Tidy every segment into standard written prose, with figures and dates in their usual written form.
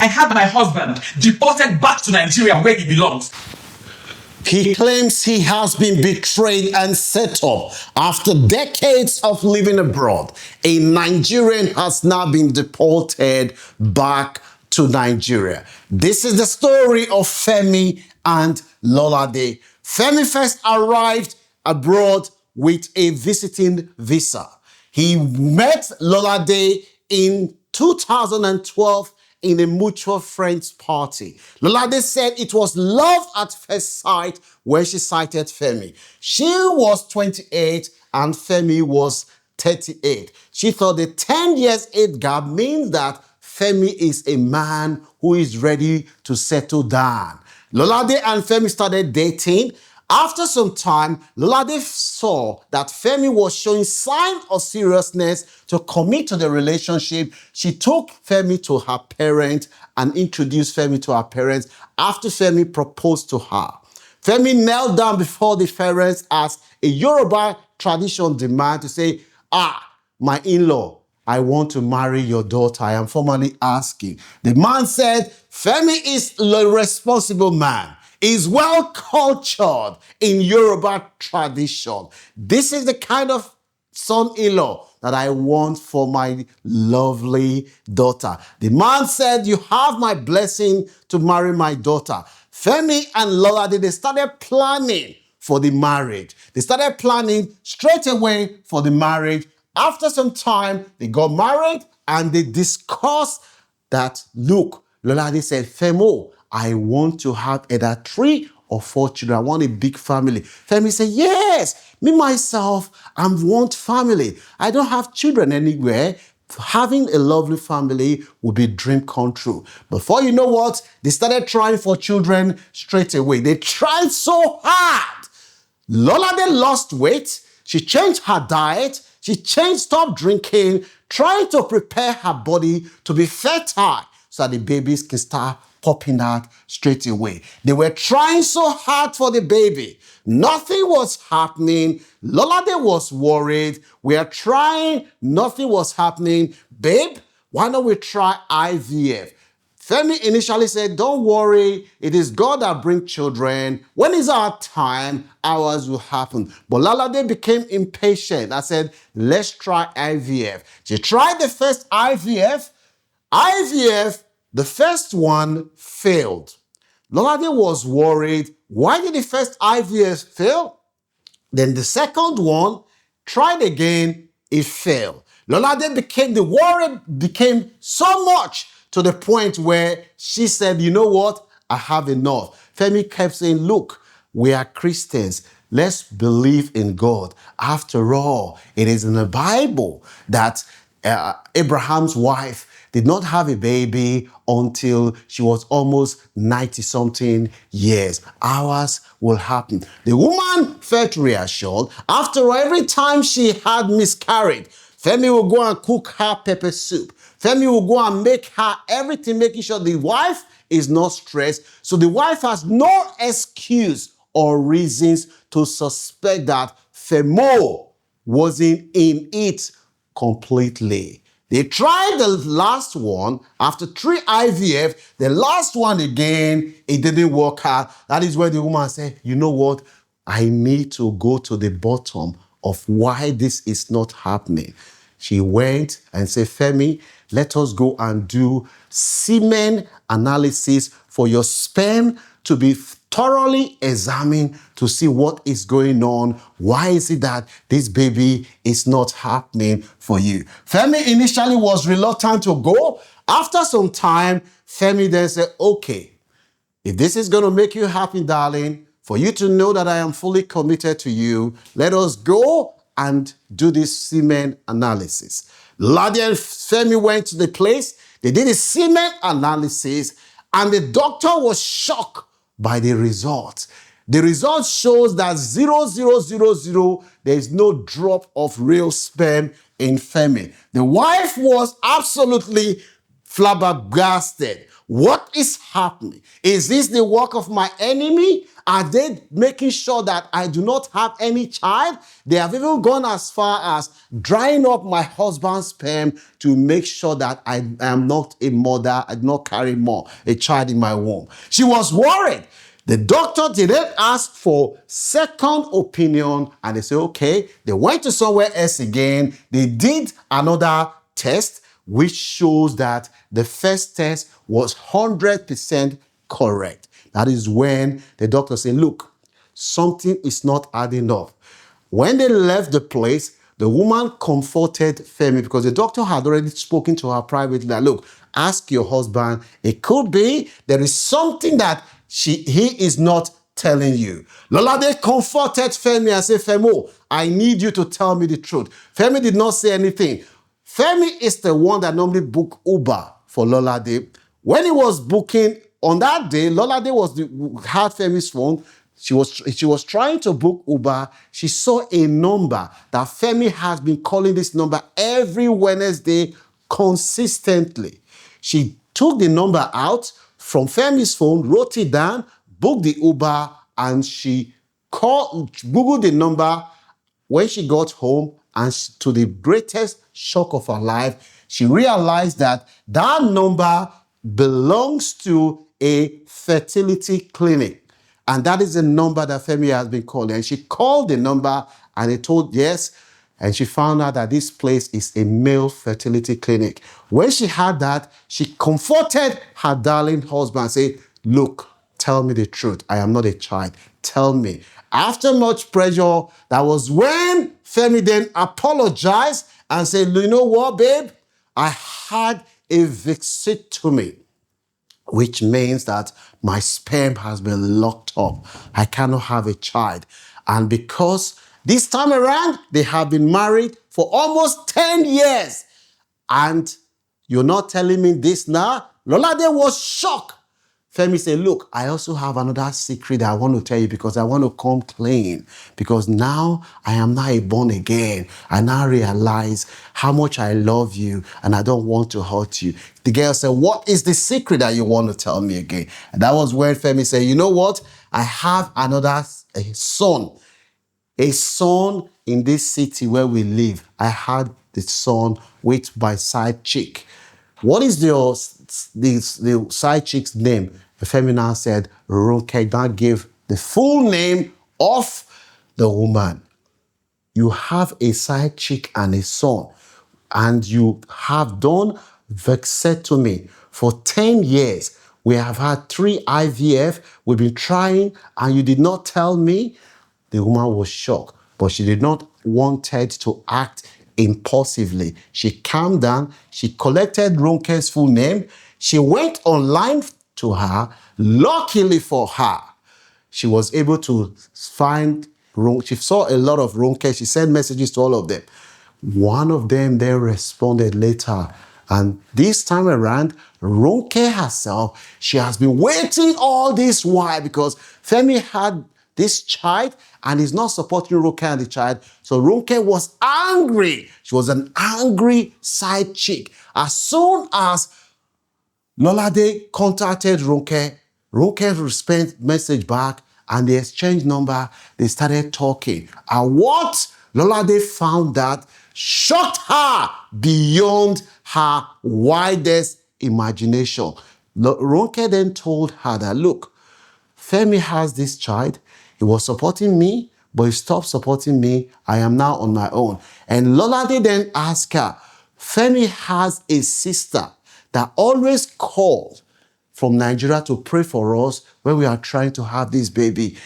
I had my husband deported back to Nigeria where he belongs. He claims he has been betrayed and set up. After decades of living abroad, a Nigerian has now been deported back to Nigeria. This is the story of Femi and Lolade. Femi first arrived abroad with a visiting visa. He met Lolade in 2012 in a mutual friends party. Lolade said it was love at first sight when she sighted Femi. She was 28 and Femi was 38. She thought the 10 years age gap means that Femi is a man who is ready to settle down. Lolade and Femi started dating. After some time, Lolade saw that Femi was showing signs of seriousness to commit to the relationship. She took Femi to her parents and introduced Femi to her parents after Femi proposed to her. Femi knelt down before the parents as a Yoruba tradition demand to say, my in-law, I want to marry your daughter. I am formally asking. The man said, Femi is a responsible man. Is well cultured in Yoruba tradition. This is the kind of son-in-law that I want for my lovely daughter. The man said, you have my blessing to marry my daughter. Femi and Lolade, they started planning for the marriage. They started planning straight away for the marriage. After some time, they got married and they discussed that, look, Lolade said, Femo, I want to have either 3 or 4 children. I want a big family. Femi said, yes, me myself, I want family. I don't have children anywhere. Having a lovely family would be a dream come true. Before you know what, they started trying for children straight away. They tried so hard. Lolade lost weight. She changed her diet. She stopped drinking, trying to prepare her body to be fertile so that the babies can start popping out straight away. They were trying so hard for the baby. Nothing was happening. Lolade was worried. We are trying. Nothing was happening. Babe, why don't we try IVF? Femi initially said, don't worry. It is God that brings children. When is our time, ours will happen. But Lolade became impatient. I said, let's try IVF. She tried the first IVF. The first one failed. Lolade was worried. Why did the first IVF fail? Then the second one tried again, it failed. Lolade the worry became so much to the point where she said, you know what? I have enough. Femi kept saying, look, we are Christians. Let's believe in God. After all, it is in the Bible that Abraham's wife did not have a baby until she was almost 90-something years. Ours will happen. The woman felt reassured. After all, every time she had miscarried, Femi will go and cook her pepper soup. Femi will go and make her everything, making sure the wife is not stressed. So the wife has no excuse or reasons to suspect that Femo wasn't in it completely. They tried the last one after 3 IVF. The last one again, it didn't work out. That is where the woman said, you know what? I need to go to the bottom of why this is not happening. She went and said, Femi, let us go and do semen analysis for your sperm to be thoroughly examined to see what is going on. Why is it that this baby is not happening for you? Femi initially was reluctant to go. After some time, Femi then said, okay, if this is going to make you happy, darling, for you to know that I am fully committed to you, let us go and do this semen analysis. Lolade and Femi went to the place. They did a semen analysis, and the doctor was shocked by the results. The result shows that 0,000, there is no drop of real sperm in Femi. The wife was absolutely flabbergasted. What is happening? Is this the work of my enemy? Are they making sure that I do not have any child? They have even gone as far as drying up my husband's sperm to make sure that I am not a mother, I do not carry a child in my womb. She was worried. The doctor didn't ask for second opinion, and they said, okay, they went to somewhere else again. They did another test, which shows that the first test was 100% correct. That is when the doctor said, look, something is not adding up. When they left the place, the woman comforted Femi because the doctor had already spoken to her privately that, look, ask your husband. It could be there is something that he is not telling you. Lolade comforted Femi and said, Femo, I need you to tell me the truth. Femi did not say anything. Femi is the one that normally book Uber for Lolade. When he was booking on that day, Lolade had Femi's phone. She was trying to book Uber. She saw a number that Femi has been calling this number every Wednesday consistently. She took the number out from Femi's phone, wrote it down, booked the Uber, and she Googled the number when she got home, and to the greatest shock of her life, she realized that that number belongs to a fertility clinic. And that is the number that Femi has been calling. And she called the number and they told yes. And she found out that this place is a male fertility clinic. When she had that, she comforted her darling husband and said, look, tell me the truth. I am not a child. Tell me. After much pressure, that was when Femi then apologized and said, you know what, babe? I had a vasectomy, which means that my sperm has been locked up. I cannot have a child. And because this time around, they have been married for almost 10 years. And you're not telling me this now? Lolade was shocked. Femi said, look, I also have another secret that I want to tell you because I want to come clean. Because now I am now a born again. I now realize how much I love you and I don't want to hurt you. The girl said, what is the secret that you want to tell me again? And that was when Femi said, you know what? I have another son. A son in this city where we live. I had the son with my side chick. What is the side chick's name? The Femi said, Ronke. Now gave the full name of the woman. You have a side chick and a son, and you have done vasectomy for 10 years. We have had 3 IVF. We've been trying, and you did not tell me. The woman was shocked, but she did not wanted to act impulsively. She calmed down. She collected Ronke's full name. She went online to her. Luckily for her, she was able to find Ronke. She saw a lot of Ronke. She sent messages to all of them. One of them then responded later. And this time around, Ronke herself, she has been waiting all this while because Femi had this child and is not supporting Ronke and the child. So Ronke was angry. She was an angry side chick. As soon as Lolade contacted Ronke, Ronke sent message back and they exchanged number. They started talking. And what Lolade found that shocked her beyond her widest imagination. Ronke then told her that, look, Femi has this child. He was supporting me, but he stopped supporting me. I am now on my own. And Lolade then asked her, Femi has a sister that always calls from Nigeria to pray for us when we are trying to have this baby.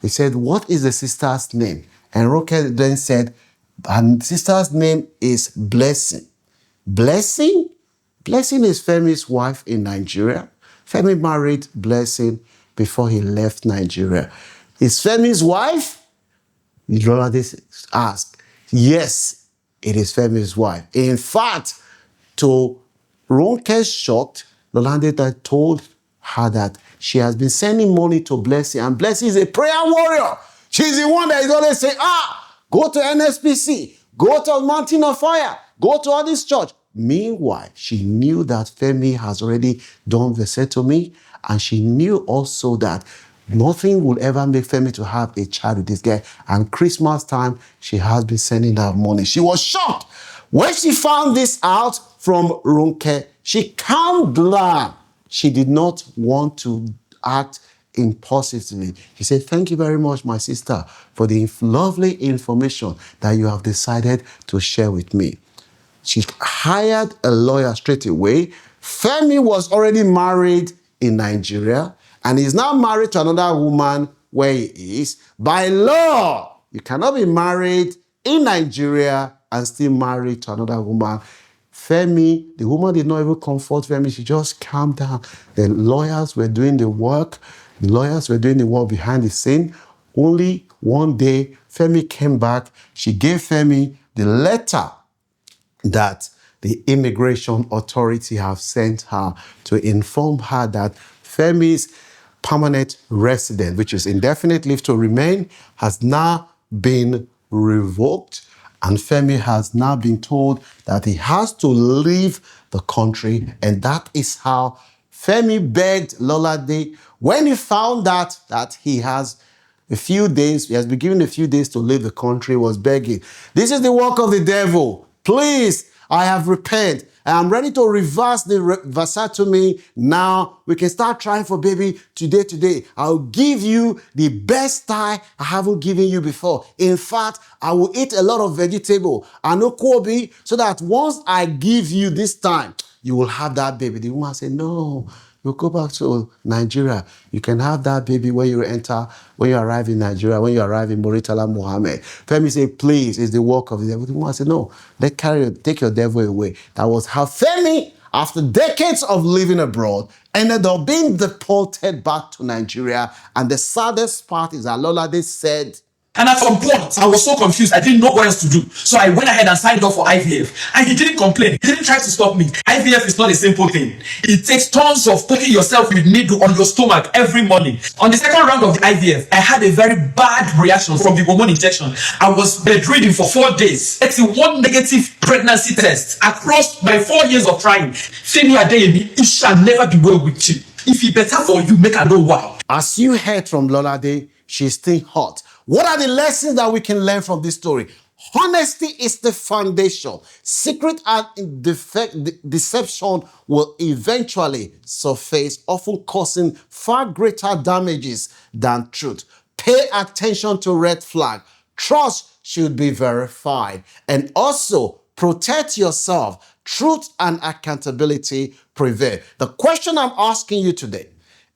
He said, what is the sister's name? And Ronke then said, and sister's name is Blessing. Blessing? Blessing is Femi's wife in Nigeria. Femi married Blessing before he left Nigeria. Is Femi's wife? Lolade asked. Yes, it is Femi's wife. In fact, to Ronke's shocked, Lolade told her that she has been sending money to Blessing, and Blessing is a prayer warrior. She's the one that is always saying, go to NSPC, go to Mountain of Fire, go to all this church, Meanwhile, she knew that Femi has already done vasectomy, and she knew also that nothing will ever make Femi to have a child with this guy. And Christmas time, she has been sending her money. She was shocked. When she found this out from Ronke, she calmed down. She did not want to act impulsively. She said, "Thank you very much, my sister, for the lovely information that you have decided to share with me." She hired a lawyer straight away. Femi was already married in Nigeria and is now married to another woman where he is. By law, you cannot be married in Nigeria and still married to another woman. Femi, the woman did not even comfort Femi. She just calmed down. The lawyers were doing the work. The lawyers were doing the work behind the scene. Only one day, Femi came back. She gave Femi the letter that the immigration authority have sent her to inform her that Femi's permanent residence, which is indefinite leave to remain, has now been revoked. And Femi has now been told that he has to leave the country. And that is how Femi begged Lolade when he found out that he has a few days, he has been given a few days to leave the country, was begging, "This is the work of the devil. Please, I have repented. I am ready to reverse the vasectomy. Now we can start trying for baby today. I'll give you the best thigh I haven't given you before. In fact, I will eat a lot of vegetable and okwobi so that once I give you this time, you will have that baby." The woman said, "No, you go back to Nigeria. You can have that baby when you arrive in Nigeria, when you arrive in Muritala Mohammed." Femi said, "Please, it's the work of the devil." The woman said, "No, take your devil away." That was how Femi, after decades of living abroad, ended up being deported back to Nigeria. And the saddest part is that Lolade said, And at some point, I was so confused, I didn't know what else to do. So I went ahead and signed up for IVF. And he didn't complain. He didn't try to stop me. IVF is not a simple thing. It takes tons of poking yourself with needle on your stomach every morning. On the second round of the IVF, I had a very bad reaction from the hormone injection. I was bedridden for 4 days. It's one negative pregnancy test. Across my 4 years of trying, Femi Adeyemi, it shall never be well with you. If it better for you, make her know why. As you heard from Lolade, she's still hot. What are the lessons that we can learn from this story? Honesty is the foundation. Secret and deception will eventually surface, often causing far greater damages than truth. Pay attention to red flag. Trust should be verified. And also, protect yourself. Truth and accountability prevail. The question I'm asking you today,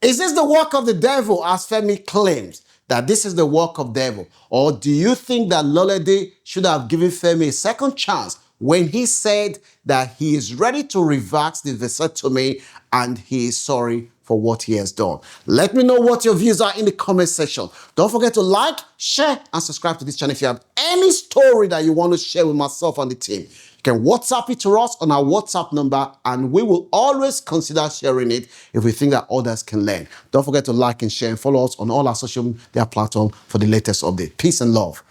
is this the work of the devil, as Femi claims that this is the work of devil? Or do you think that Lolade should have given Femi a second chance when he said that he is ready to reverse the vasectomy and he is sorry for what he has done? Let me know what your views are in the comment section. Don't forget to like, share, and subscribe to this channel if you have any story that you want to share with myself and the team. You can WhatsApp it to us on our WhatsApp number, and we will always consider sharing it if we think that others can learn. Don't forget to like and share and follow us on all our social media platforms for the latest update. Peace and love.